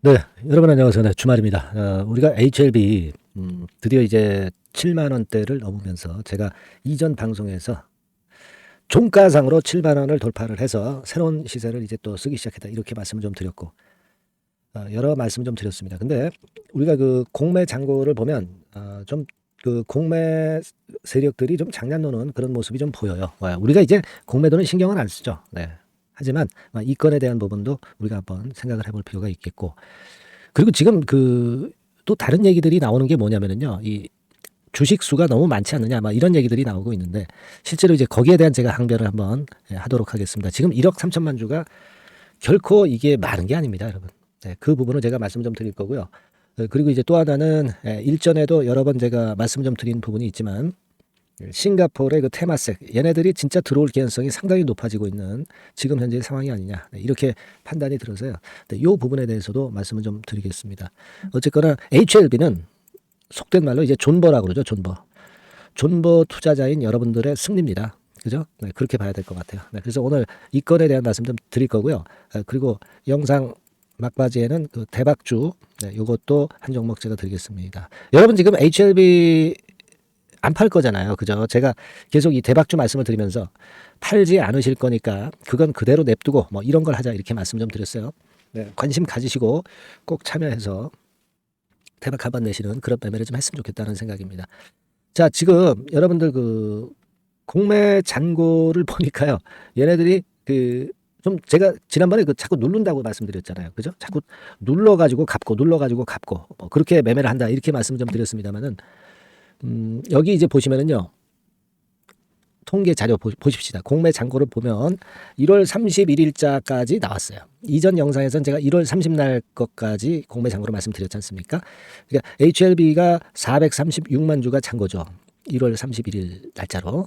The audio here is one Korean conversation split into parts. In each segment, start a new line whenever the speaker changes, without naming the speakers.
네, 여러분 안녕하세요. 네, 주말입니다. 우리가 HLB 드디어 이제 7만 원대를 넘으면서 제가 이전 방송에서 종가상으로 7만 원을 돌파를 해서 새로운 시세를 이제 또 쓰기 시작했다 이렇게 말씀을 좀 드렸고 여러 말씀 좀 드렸습니다. 근데 우리가 그 공매 잔고를 보면 좀 그 공매 세력들이 좀 장난 노는 그런 모습이 좀 보여요. 우리가 이제 공매도는 신경을 안 쓰죠. 네. 하지만 이 건에 대한 부분도 우리가 한번 생각을 해볼 필요가 있겠고 그리고 지금 또 다른 얘기들이 나오는 게 뭐냐면은요. 이 주식 수가 너무 많지 않느냐 막 이런 얘기들이 나오고 있는데 실제로 이제 거기에 대한 제가 항변을 한번 하도록 하겠습니다. 지금 1억 3천만 주가 결코 이게 많은 게 아닙니다, 여러분. 네, 그 부분을 제가 말씀 좀 드릴 거고요. 그리고 이제 또 하나는 일전에도 여러 번 제가 말씀 좀 드린 부분이 있지만 싱가포르의 그 테마색 얘네들이 진짜 들어올 개연성이 상당히 높아지고 있는 지금 현재 상황이 아니냐 이렇게 판단이 들어서요. 이 부분에 대해서도 말씀을 좀 드리겠습니다. 어쨌거나 HLB는 속된 말로 이제 존버라고 그러죠. 존버 투자자인 여러분들의 승리입니다. 그죠? 네, 그렇게 봐야 될 것 같아요. 네, 그래서 오늘 이 건에 대한 말씀 좀 드릴 거고요. 그리고 영상 막바지에는 그 대박주 요것도 한 종목 제가 드리겠습니다. 여러분 지금 HLB 안 팔 거잖아요. 그죠? 제가 계속 이 대박주 말씀을 드리면서 팔지 않으실 거니까 그건 그대로 냅두고 뭐 이런 걸 하자 이렇게 말씀 좀 드렸어요. 네, 관심 가지시고 꼭 참여해서 대박 한번 내시는 그런 매매를 좀 했으면 좋겠다는 생각입니다. 자, 지금 여러분들 그 공매 잔고를 보니까요. 얘네들이 좀 제가 지난번에 그 자꾸 누른다고 말씀드렸잖아요. 그죠? 자꾸 눌러가지고 갚고 눌러가지고 갚고 뭐 그렇게 매매를 한다 이렇게 말씀 좀 드렸습니다만은 여기 이제 보시면은요. 통계 자료 보십시다. 공매 잔고를 보면 1월 31일자까지 나왔어요. 이전 영상에서는 제가 1월 30날 것까지 공매 잔고로 말씀드렸지 않습니까? 그러니까 HLB가 436만 주가 잔고죠. 1월 31일 날짜로.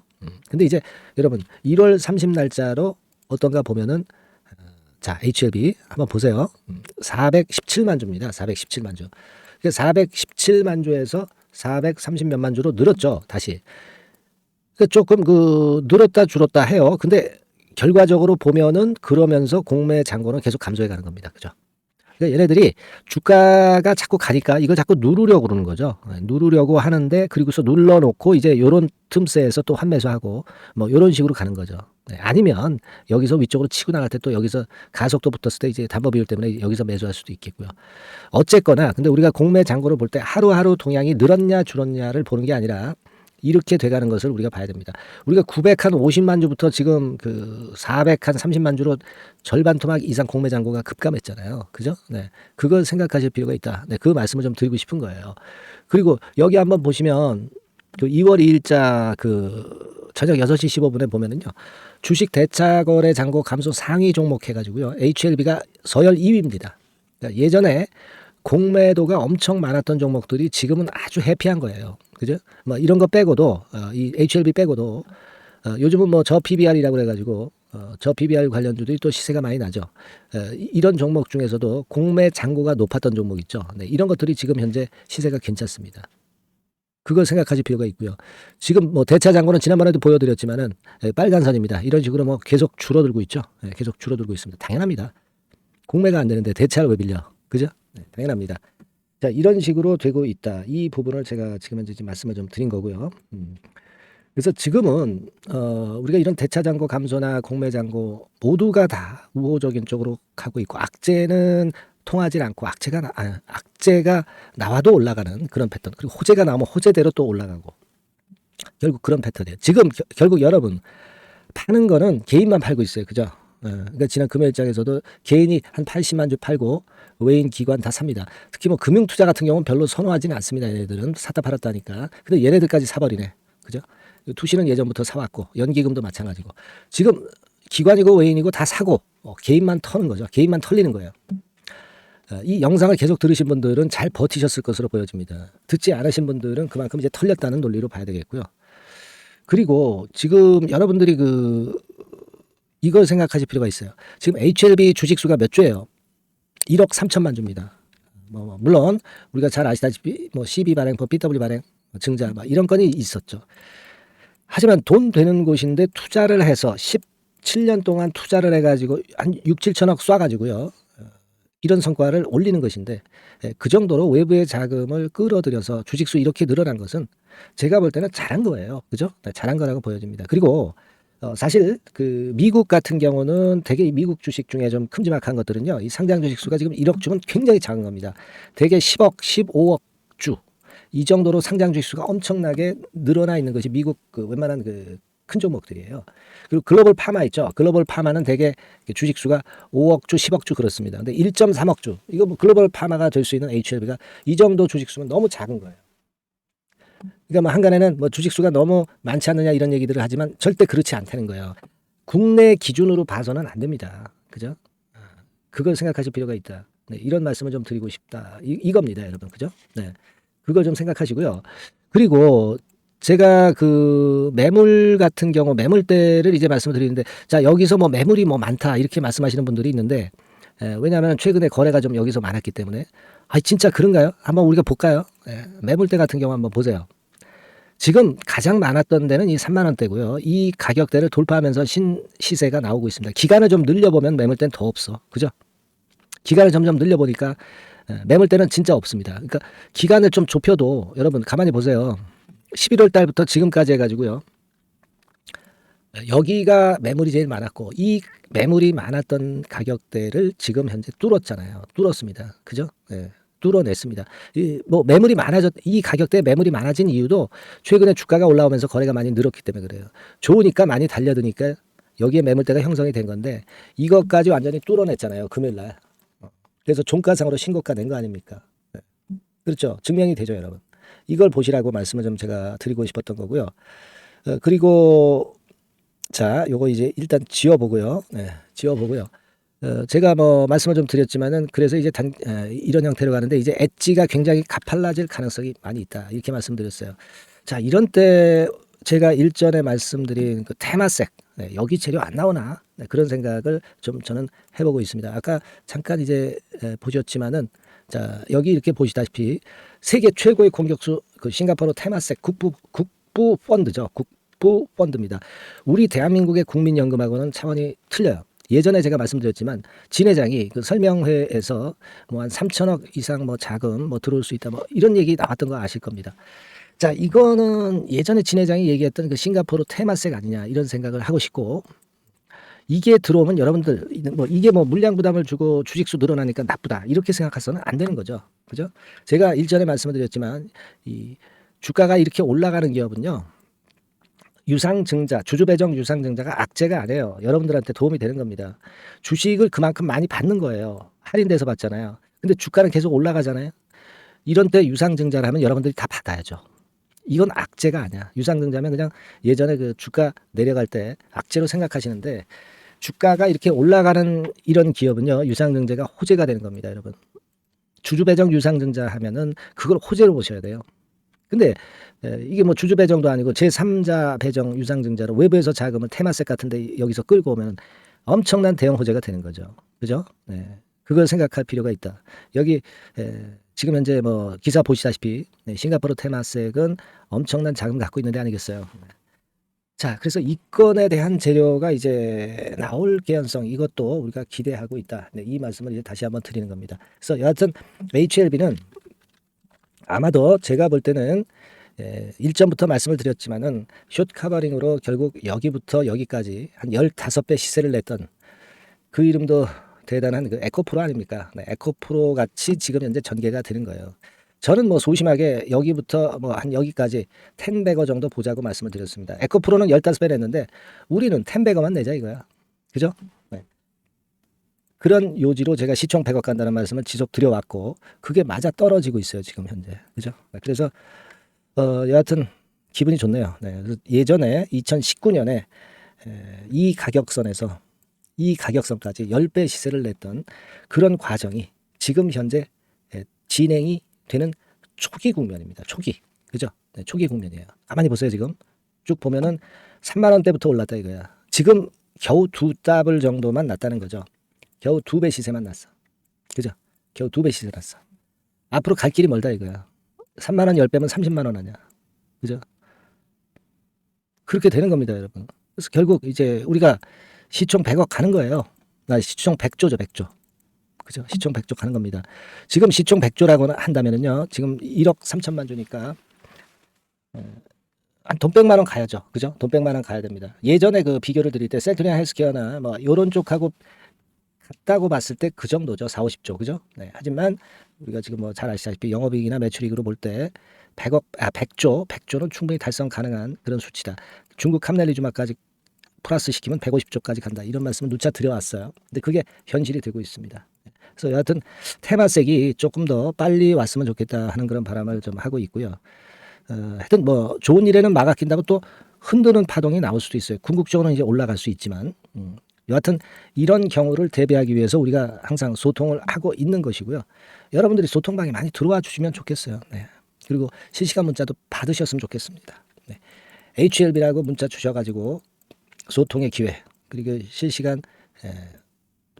근데 이제 여러분 1월 30 날짜로 어떤가 보면은 자, HLB 한번 보세요. 417만 주입니다. 417만 주. 그러니까 417만 주에서 430 몇만 주로 늘었죠. 다시. 조금 늘었다 줄었다 해요. 근데 결과적으로 보면은 그러면서 공매 잔고는 계속 감소해 가는 겁니다. 그죠? 그러니까 얘네들이 주가가 자꾸 가니까 이걸 자꾸 누르려고 그러는 거죠. 누르려고 하는데 그리고서 눌러놓고 이제 요런 틈새에서 또 환매수하고 뭐 요런 식으로 가는 거죠. 아니면 여기서 위쪽으로 치고 나갈 때 또 여기서 가속도 붙었을 때 이제 담보 비율 때문에 여기서 매수할 수도 있겠고요. 어쨌거나 근데 우리가 공매 잔고를 볼 때 하루하루 동향이 늘었냐 줄었냐를 보는 게 아니라 이렇게 돼가는 것을 우리가 봐야 됩니다. 우리가 950만 주부터 지금 430만 주로 절반 토막 이상 공매 잔고가 급감했잖아요. 그죠? 네. 그걸 생각하실 필요가 있다. 네. 그 말씀을 좀 드리고 싶은 거예요. 그리고 여기 한번 보시면 2월 2일자 저녁 6시 15분에 보면은요. 주식 대차 거래 잔고 감소 상위 종목 해가지고요. HLB가 서열 2위입니다. 그러니까 예전에 공매도가 엄청 많았던 종목들이 지금은 아주 해피한 거예요. 그죠? 뭐 이런 거 빼고도 이 HLB 빼고도 요즘은 뭐 저 PBR이라고 그래가지고 저 PBR 관련주들이 또 시세가 많이 나죠. 이런 종목 중에서도 공매 잔고가 높았던 종목 있죠. 네, 이런 것들이 지금 현재 시세가 괜찮습니다. 그걸 생각하실 필요가 있고요. 지금 뭐 대차 잔고는 지난번에도 보여드렸지만은 빨간 선입니다. 이런 식으로 뭐 계속 줄어들고 있죠. 계속 줄어들고 있습니다. 당연합니다. 공매가 안 되는데 대차를 왜 빌려? 그죠? 네, 당연합니다. 자, 이런 식으로 되고 있다. 이 부분을 제가 지금 현재 말씀을 좀 드린 거고요. 그래서 지금은 우리가 이런 대차 잔고 감소나 공매 잔고 모두가 다 우호적인 쪽으로 가고 있고 악재는 통하지 않고 악재가 나와도 올라가는 그런 패턴. 그리고 호재가 나오면 호재대로 또 올라가고 결국 그런 패턴이에요. 지금 결국 여러분 파는 거는 개인만 팔고 있어요. 그죠? 그러니까 지난 금요일장에서도 개인이 한 80만 주 팔고 외인 기관 다 삽니다. 특히 뭐 금융투자 같은 경우는 별로 선호하지는 않습니다. 얘네들은 샀다 팔았다니까. 근데 얘네들까지 사버리네. 그죠? 투시는 예전부터 사왔고 연기금도 마찬가지고 지금 기관이고 외인이고 다 사고 개인만 터는 거죠. 개인만 털리는 거예요. 이 영상을 계속 들으신 분들은 잘 버티셨을 것으로 보여집니다. 듣지 않으신 분들은 그만큼 이제 털렸다는 논리로 봐야 되겠고요. 그리고 지금 여러분들이 이걸 생각하실 필요가 있어요. 지금 HLB 주식수가 몇 주예요? 1억 3천만 주입니다. 물론 우리가 잘 아시다시피 CB 발행법, BW 발행, 증자 이런 건이 있었죠. 하지만 돈 되는 곳인데 투자를 해서 17년 동안 투자를 해가지고 한 6, 7천억 쏴가지고요. 이런 성과를 올리는 것인데 그 정도로 외부의 자금을 끌어들여서 주식수 이렇게 늘어난 것은 제가 볼 때는 잘한 거예요. 그죠? 네, 잘한 거라고 보여집니다. 그리고 사실 그 미국 같은 경우는 되게 미국 주식 중에 좀 큼지막한 것들은요. 이 상장 주식 수가 지금 1억 주면 굉장히 작은 겁니다. 되게 10억, 15억 주. 이 정도로 상장 주식 수가 엄청나게 늘어나 있는 것이 미국 그 웬만한 그 큰 종목들이에요. 그리고 글로벌 파마 있죠. 글로벌 파마는 되게 주식 수가 5억 주, 10억 주 그렇습니다. 근데 1.3억 주. 이거 뭐 글로벌 파마가 될 수 있는 HLB가 이 정도 주식 수면 너무 작은 거예요. 그러니까 뭐 한간에는 뭐 주식 수가 너무 많지 않느냐 이런 얘기들을 하지만 절대 그렇지 않다는 거예요. 국내 기준으로 봐서는 안 됩니다. 그죠? 그걸 생각하실 필요가 있다. 네, 이런 말씀을 좀 드리고 싶다. 이겁니다, 여러분. 그죠? 네. 그걸 좀 생각하시고요. 그리고 제가 그 매물 같은 경우 매물대를 이제 말씀을 드리는데 자, 여기서 뭐 매물이 뭐 많다 이렇게 말씀하시는 분들이 있는데 왜냐하면 최근에 거래가 좀 여기서 많았기 때문에 아, 진짜 그런가요? 한번 우리가 볼까요? 매물대 같은 경우 한번 보세요. 지금 가장 많았던 데는 이 3만 원대고요. 이 가격대를 돌파하면서 시세가 나오고 있습니다. 기간을 좀 늘려보면 매물대는 더 없어. 그죠? 기간을 점점 늘려보니까 매물대는 진짜 없습니다. 그러니까 기간을 좀 좁혀도 여러분 가만히 보세요. 11월 달부터 지금까지 해가지고요. 여기가 매물이 제일 많았고 이 매물이 많았던 가격대를 지금 현재 뚫었잖아요. 뚫었습니다. 그죠? 네. 뚫어냈습니다. 뭐 매물이 이 가격대에 매물이 많아진 이유도 최근에 주가가 올라오면서 거래가 많이 늘었기 때문에 그래요. 좋으니까 많이 달려드니까 여기에 매물대가 형성이 된 건데 이것까지 완전히 뚫어냈잖아요. 금요일 날. 그래서 종가상으로 신고가 낸 거 아닙니까? 네. 그렇죠. 증명이 되죠, 여러분. 이걸 보시라고 말씀을 좀 제가 드리고 싶었던 거고요. 그리고 자, 요거 이제 일단 지워보고요. 네, 지워보고요. 제가 뭐 말씀을 좀 드렸지만은 그래서 이제 이런 형태로 가는데 이제 엣지가 굉장히 가팔라질 가능성이 많이 있다. 이렇게 말씀드렸어요. 자, 이런 때 제가 일전에 말씀드린 그 테마색 네, 여기 재료 안 나오나 네, 그런 생각을 좀 저는 해보고 있습니다. 아까 잠깐 이제 보셨지만은 자, 여기 이렇게 보시다시피 세계 최고의 공격수 그 싱가포르 테마색 국부 펀드죠. 국부 펀드입니다. 우리 대한민국의 국민연금하고는 차원이 틀려요. 예전에 제가 말씀드렸지만 진 회장이 그 설명회에서 뭐 한 3천억 이상 뭐 자금 뭐 들어올 수 있다 뭐 이런 얘기 나왔던 거 아실 겁니다. 자, 이거는 예전에 진 회장이 얘기했던 그 싱가포르 테마색 아니냐 이런 생각을 하고 싶고 이게 들어오면 여러분들 뭐 이게 뭐 물량 부담을 주고 주식수 늘어나니까 나쁘다 이렇게 생각해서는 안 되는 거죠. 그죠? 제가 일전에 말씀을 드렸지만 이 주가가 이렇게 올라가는 기업은요. 유상증자, 주주배정 유상증자가 악재가 아니에요. 여러분들한테 도움이 되는 겁니다. 주식을 그만큼 많이 받는 거예요. 할인돼서 받잖아요. 근데 주가는 계속 올라가잖아요. 이런 때 유상증자를 하면 여러분들이 다 받아야죠. 이건 악재가 아니야. 유상증자면 그냥 예전에 그 주가 내려갈 때 악재로 생각하시는데 주가가 이렇게 올라가는 이런 기업은요. 유상증자가 호재가 되는 겁니다, 여러분. 주주배정 유상증자 하면은 그걸 호재로 보셔야 돼요. 근데 이게 뭐 주주 배정도 아니고 제3자 배정 유상증자로 외부에서 자금을 테마색 같은데 여기서 끌고 오면 엄청난 대형 호재가 되는 거죠. 그죠? 네. 그걸 생각할 필요가 있다. 여기 지금 현재 뭐 기사 보시다시피 싱가포르 테마색은 엄청난 자금 갖고 있는 데 아니겠어요. 자, 그래서 이 건에 대한 재료가 이제 나올 개연성 이것도 우리가 기대하고 있다. 네, 이 말씀을 이제 다시 한번 드리는 겁니다. 그래서 여하튼 HLB는 아마도 제가 볼 때는 일전부터 말씀을 드렸지만은 숏 커버링으로 결국 여기부터 여기까지 한 15배 시세를 냈던 그 이름도 대단한 그 에코프로 아닙니까? 네, 에코프로 같이 지금 현재 전개가 되는 거예요. 저는 뭐 소심하게 여기부터 뭐 한 여기까지 10배거 정도 보자고 말씀을 드렸습니다. 에코프로는 15배 냈는데 우리는 10배거만 내자 이거야. 그죠? 네. 그런 요지로 제가 시총 100억 간다는 말씀을 지속 드려왔고 그게 맞아 떨어지고 있어요 지금 현재. 그죠? 그래서 여하튼 기분이 좋네요. 네. 예전에 2019년에 이 가격선에서 이 가격선까지 10배 시세를 냈던 그런 과정이 지금 현재 진행이 되는 초기 국면입니다. 초기. 그죠? 네, 초기 국면이에요. 가만히 보세요, 지금. 쭉 보면은 3만 원대부터 올랐다 이거야. 지금 겨우 2답을 정도만 났다는 거죠. 겨우 2배 시세만 났어. 그죠? 겨우 2배 시세 났어. 앞으로 갈 길이 멀다 이거야. 3만 원 10배면 30만 원 아니야. 그죠? 그렇게 되는 겁니다, 여러분. 그래서 결국 이제 우리가 시총 100억 가는 거예요. 나 시총 100조죠, 100조. 그죠? 시총 100조 가는 겁니다. 지금 시총 100조라고 한다면은요. 지금 1억 3천만 주니까 한 돈 100만 원 가야죠. 그죠? 돈 100만 원 가야 됩니다. 예전에 그 비교를 드릴 때 셀트리온 헬스케어나 뭐 요런 쪽하고 같다고 봤을 때 그 정도죠. 4, 50조. 그죠? 네. 하지만 우리가 지금 뭐 잘 아시다시피 영업이익이나 매출이익으로 볼 때 100조는 충분히 달성 가능한 그런 수치다. 중국 카멜리주마까지 플러스 시키면 150조까지 간다. 이런 말씀을 누차 드려왔어요. 근데 그게 현실이 되고 있습니다. 그래서 여하튼 테마색이 조금 더 빨리 왔으면 좋겠다 하는 그런 바람을 좀 하고 있고요. 하여튼 뭐 좋은 일에는 막 아낀다고 또 흔드는 파동이 나올 수도 있어요. 궁극적으로는 이제 올라갈 수 있지만 여하튼 이런 경우를 대비하기 위해서 우리가 항상 소통을 하고 있는 것이고요. 여러분들이 소통방에 많이 들어와 주시면 좋겠어요. 네. 그리고 실시간 문자도 받으셨으면 좋겠습니다. 네. HLB라고 문자 주셔가지고 소통의 기회 그리고 실시간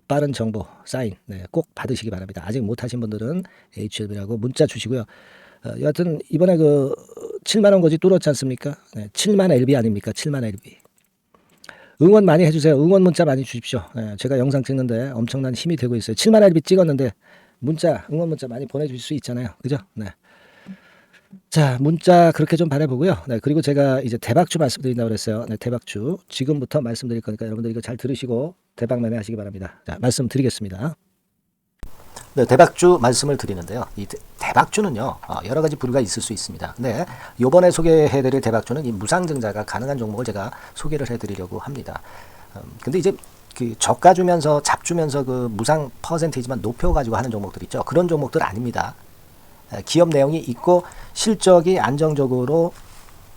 빠른 정보 사인 꼭 받으시기 바랍니다. 아직 못하신 분들은 HLB라고 문자 주시고요. 여하튼 이번에 그 7만 원 거지 뚫었지 않습니까? 7만 LB 아닙니까? 7만 LB. 응원 많이 해주세요. 응원 문자 많이 주십시오. 제가 영상 찍는데 엄청난 힘이 되고 있어요. 7만 LB 찍었는데 응원 문자 많이 보내주실 수 있잖아요. 그죠? 네. 자, 문자 그렇게 좀 바라보고요. 네, 그리고 제가 이제 대박주 말씀드린다고 그랬어요. 네, 대박주 지금부터 말씀드릴 거니까 여러분들 이거 잘 들으시고 대박 매매하시기 바랍니다. 자, 말씀드리겠습니다. 네, 대박주 말씀을 드리는데요. 이 대박주는요, 여러 가지 부류가 있을 수 있습니다. 네, 요번에 소개해드릴 대박주는 이 무상증자가 가능한 종목을 제가 소개를 해드리려고 합니다. 근데 이제 그 저가 주면서 잡주면서 그 무상 퍼센테이지만 높여가지고 하는 종목들 있죠. 그런 종목들 아닙니다. 기업 내용이 있고 실적이 안정적으로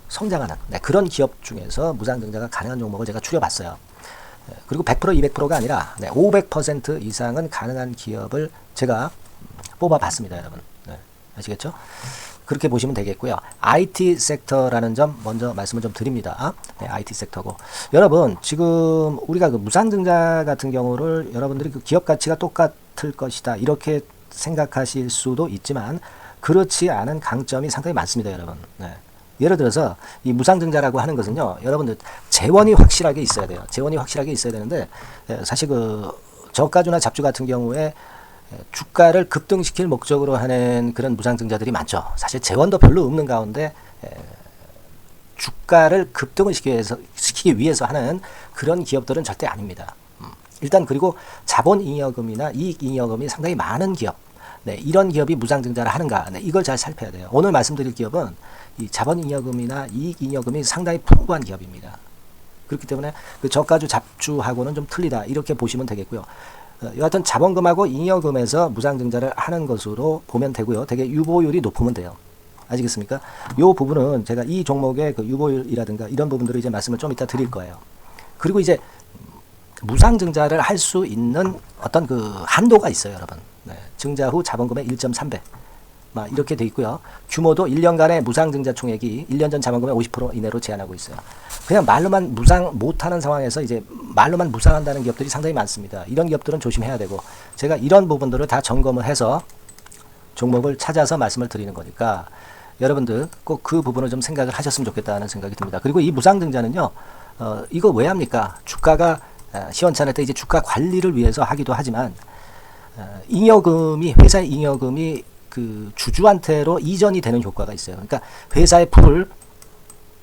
성장하는 그런 기업 중에서 무상증자가 가능한 종목을 제가 추려봤어요. 그리고 100% 200%가 아니라 500% 이상은 가능한 기업을 제가 뽑아봤습니다. 여러분. 네, 아시겠죠? 그렇게 보시면 되겠고요. IT 섹터라는 점 먼저 말씀을 좀 드립니다. 네, IT 섹터고 여러분 지금 우리가 그 무상증자 같은 경우를 여러분들이 그 기업 가치가 똑같을 것이다 이렇게 생각하실 수도 있지만 그렇지 않은 강점이 상당히 많습니다. 여러분. 네. 예를 들어서 이 무상증자라고 하는 것은요. 여러분들 재원이 확실하게 있어야 돼요. 재원이 확실하게 있어야 되는데 사실 그 저가주나 잡주 같은 경우에 주가를 급등시킬 목적으로 하는 그런 무상증자들이 많죠. 사실 재원도 별로 없는 가운데 주가를 급등을 시키기 위해서 하는 그런 기업들은 절대 아닙니다. 일단 그리고 자본잉여금이나 이익잉여금이 상당히 많은 기업 이런 기업이 무상증자를 하는가 이걸 잘 살펴야 돼요. 오늘 말씀드릴 기업은 이 자본잉여금이나 이익잉여금이 상당히 풍부한 기업입니다. 그렇기 때문에 그 저가주 잡주하고는 좀 틀리다 이렇게 보시면 되겠고요. 여하튼 자본금하고 잉여금에서 무상증자를 하는 것으로 보면 되고요. 되게 유보율이 높으면 돼요. 아시겠습니까? 이 부분은 제가 이 종목의 그 유보율이라든가 이런 부분들을 이제 말씀을 좀 이따 드릴 거예요. 그리고 이제 무상증자를 할 수 있는 어떤 그 한도가 있어요, 여러분. 증자 후 자본금의 1.3배. 이렇게 돼 있고요. 규모도 1년간의 무상증자 총액이 1년 전 자본금의 50% 이내로 제한하고 있어요. 그냥 말로만 무상 못하는 상황에서 이제 말로만 무상한다는 기업들이 상당히 많습니다. 이런 기업들은 조심해야 되고 제가 이런 부분들을 다 점검을 해서 종목을 찾아서 말씀을 드리는 거니까 여러분들 꼭 그 부분을 좀 생각을 하셨으면 좋겠다는 생각이 듭니다. 그리고 이 무상증자는요. 이거 왜 합니까? 주가가 시원찮을 때 이제 주가 관리를 위해서 하기도 하지만 잉여금이 회사의 잉여금이 그 주주한테로 이전이 되는 효과가 있어요. 그러니까 회사의 풀을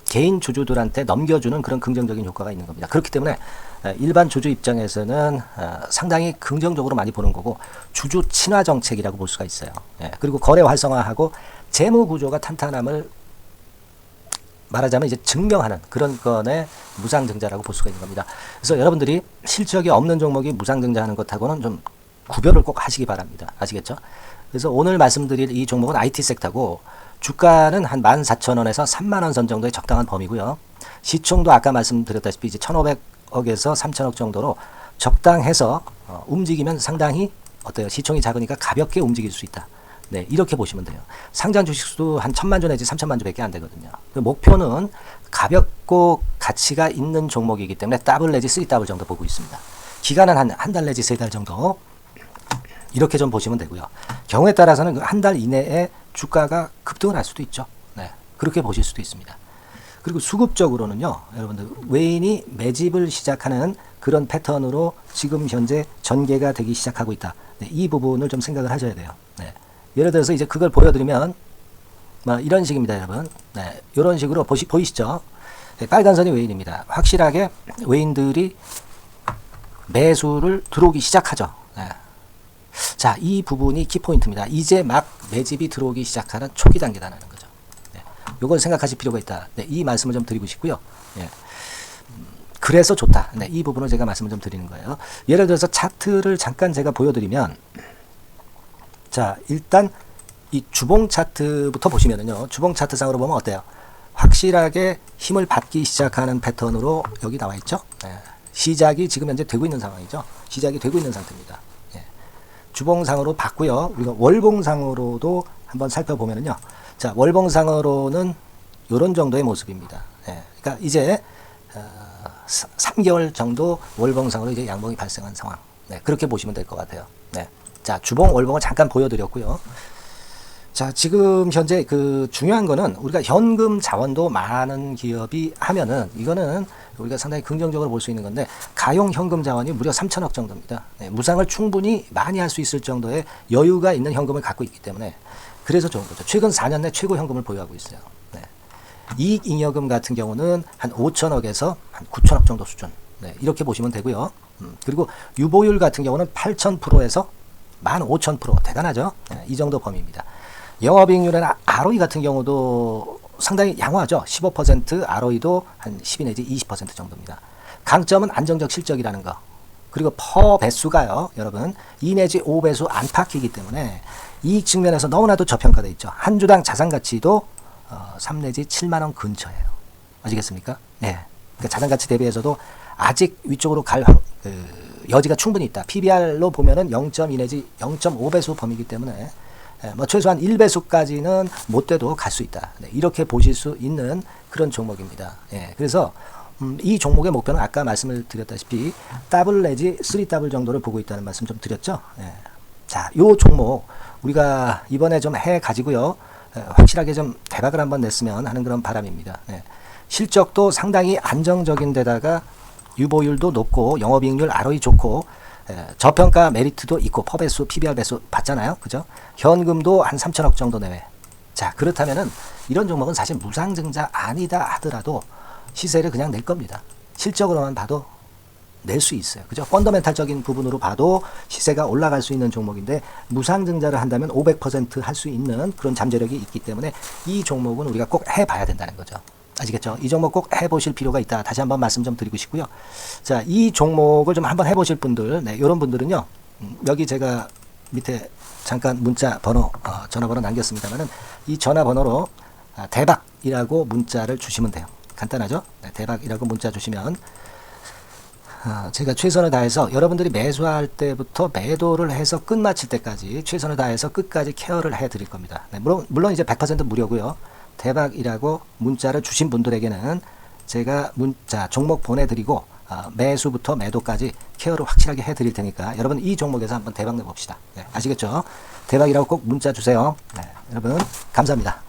개인 주주들한테 넘겨주는 그런 긍정적인 효과가 있는 겁니다. 그렇기 때문에 일반 주주 입장에서는 상당히 긍정적으로 많이 보는 거고 주주 친화 정책이라고 볼 수가 있어요. 그리고 거래 활성화하고 재무 구조가 탄탄함을 말하자면 이제 증명하는 그런 건의 무상증자라고 볼 수가 있는 겁니다. 그래서 여러분들이 실적이 없는 종목이 무상증자하는 것하고는 좀 구별을 꼭 하시기 바랍니다. 아시겠죠? 그래서 오늘 말씀드릴 이 종목은 IT 섹터고 주가는 한 14,000원에서 3만원 선 정도의 적당한 범위고요. 시총도 아까 말씀드렸다시피 이제 1,500억에서 3,000억 정도로 적당해서 움직이면 상당히 어때요? 시총이 작으니까 가볍게 움직일 수 있다. 이렇게 보시면 돼요. 상장 주식수도 한 1,000만 주 내지 3,000만 주밖에 안 되거든요. 그 목표는 가볍고 가치가 있는 종목이기 때문에 더블 내지 3더블 정도 보고 있습니다. 기간은 한 달 내지 3달 정도 이렇게 좀 보시면 되고요. 경우에 따라서는 한 달 이내에 주가가 급등을 할 수도 있죠. 그렇게 보실 수도 있습니다. 그리고 수급적으로는요, 여러분들 외인이 매집을 시작하는 그런 패턴으로 지금 현재 전개가 되기 시작하고 있다. 네, 이 부분을 좀 생각을 하셔야 돼요. 네. 예를 들어서 이제 그걸 보여드리면 이런 식입니다, 여러분. 네, 이런 식으로 보이시죠? 네, 빨간 선이 외인입니다. 확실하게 외인들이 매수를 들어오기 시작하죠. 네. 자, 이 부분이 키포인트입니다. 이제 막 매집이 들어오기 시작하는 초기 단계라는 거죠. 네. 요걸 생각하실 필요가 있다. 네, 이 말씀을 좀 드리고 싶고요. 네. 그래서 좋다. 네, 이 부분을 제가 말씀을 좀 드리는 거예요. 예를 들어서 차트를 잠깐 제가 보여드리면, 자, 일단 이 주봉 차트부터 보시면은요, 주봉 차트상으로 보면 어때요? 확실하게 힘을 받기 시작하는 패턴으로 여기 나와 있죠. 네. 시작이 지금 현재 되고 있는 상황이죠. 시작이 되고 있는 상태입니다. 예. 주봉상으로 봤고요. 우리가 월봉상으로도 한번 살펴보면요. 자, 월봉상으로는 이런 정도의 모습입니다. 예. 그러니까 이제 3개월 정도 월봉상으로 이제 양봉이 발생한 상황. 네, 그렇게 보시면 될 것 같아요. 네. 자, 주봉, 월봉을 잠깐 보여드렸고요. 자, 지금 현재 그 중요한 거는 우리가 현금 자원도 많은 기업이 하면은 이거는 우리가 상당히 긍정적으로 볼 수 있는 건데, 가용 현금 자원이 무려 3천억 정도입니다. 네, 무상을 충분히 많이 할 수 있을 정도의 여유가 있는 현금을 갖고 있기 때문에 그래서 좋은 거죠. 최근 4년 내 최고 현금을 보유하고 있어요. 네. 이익잉여금 같은 경우는 한 5천억에서 한 9천억 정도 수준. 네, 이렇게 보시면 되고요. 그리고 유보율 같은 경우는 8,000%에서 15,000% 대단하죠. 네, 이 정도 범위입니다. 영업이익률은 ROE 같은 경우도 상당히 양호하죠. 15%, ROE도 한 12 내지 20% 정도입니다. 강점은 안정적 실적이라는 거. 그리고 퍼 배수가요, 여러분 2 내지 5배수 안팎이기 때문에 이익 측면에서 너무나도 저평가되어 있죠. 한 주당 자산 가치도 3 내지 7만 원 근처예요. 아시겠습니까? 네. 그러니까 자산 가치 대비해서도 아직 위쪽으로 갈 여지가 충분히 있다. PBR로 보면은 0.2 내지 0.5배수 범위이기 때문에 최소한 1배수까지는 못 돼도 갈 수 있다. 네, 이렇게 보실 수 있는 그런 종목입니다. 예, 그래서 이 종목의 목표는 아까 말씀을 드렸다시피 더블 내지 3더블 정도를 보고 있다는 말씀 좀 드렸죠. 예. 자, 요 종목 우리가 이번에 좀 해 가지고요. 확실하게 좀 대박을 한번 냈으면 하는 그런 바람입니다. 예. 실적도 상당히 안정적인 데다가 유보율도 높고 영업이익률 ROE 좋고 저평가 메리트도 있고 퍼배수, PBR 배수 봤잖아요. 그죠? 현금도 한 3천억 정도 내외. 자, 그렇다면은 이런 종목은 사실 무상증자 아니다 하더라도 시세를 그냥 낼 겁니다. 실적으로만 봐도 낼 수 있어요. 그죠? 펀더멘탈적인 부분으로 봐도 시세가 올라갈 수 있는 종목인데 무상증자를 한다면 500% 할 수 있는 그런 잠재력이 있기 때문에 이 종목은 우리가 꼭 해봐야 된다는 거죠. 아시겠죠? 이 종목 꼭 해보실 필요가 있다. 다시 한번 말씀 좀 드리고 싶고요. 자, 이 종목을 좀 한번 해보실 분들, 네, 이런 분들은요, 여기 제가 밑에 잠깐 문자 번호, 전화번호 남겼습니다만은 이 전화번호로 대박이라고 문자를 주시면 돼요. 간단하죠? 네, 대박이라고 문자 주시면 제가 최선을 다해서 여러분들이 매수할 때부터 매도를 해서 끝마칠 때까지 최선을 다해서 끝까지 케어를 해드릴 겁니다. 네, 물론 이제 100% 무료고요. 대박이라고 문자를 주신 분들에게는 제가 문자 종목 보내드리고 매수부터 매도까지 케어를 확실하게 해드릴 테니까 여러분 이 종목에서 한번 대박 내봅시다. 네, 아시겠죠? 대박이라고 꼭 문자 주세요. 네, 여러분 감사합니다.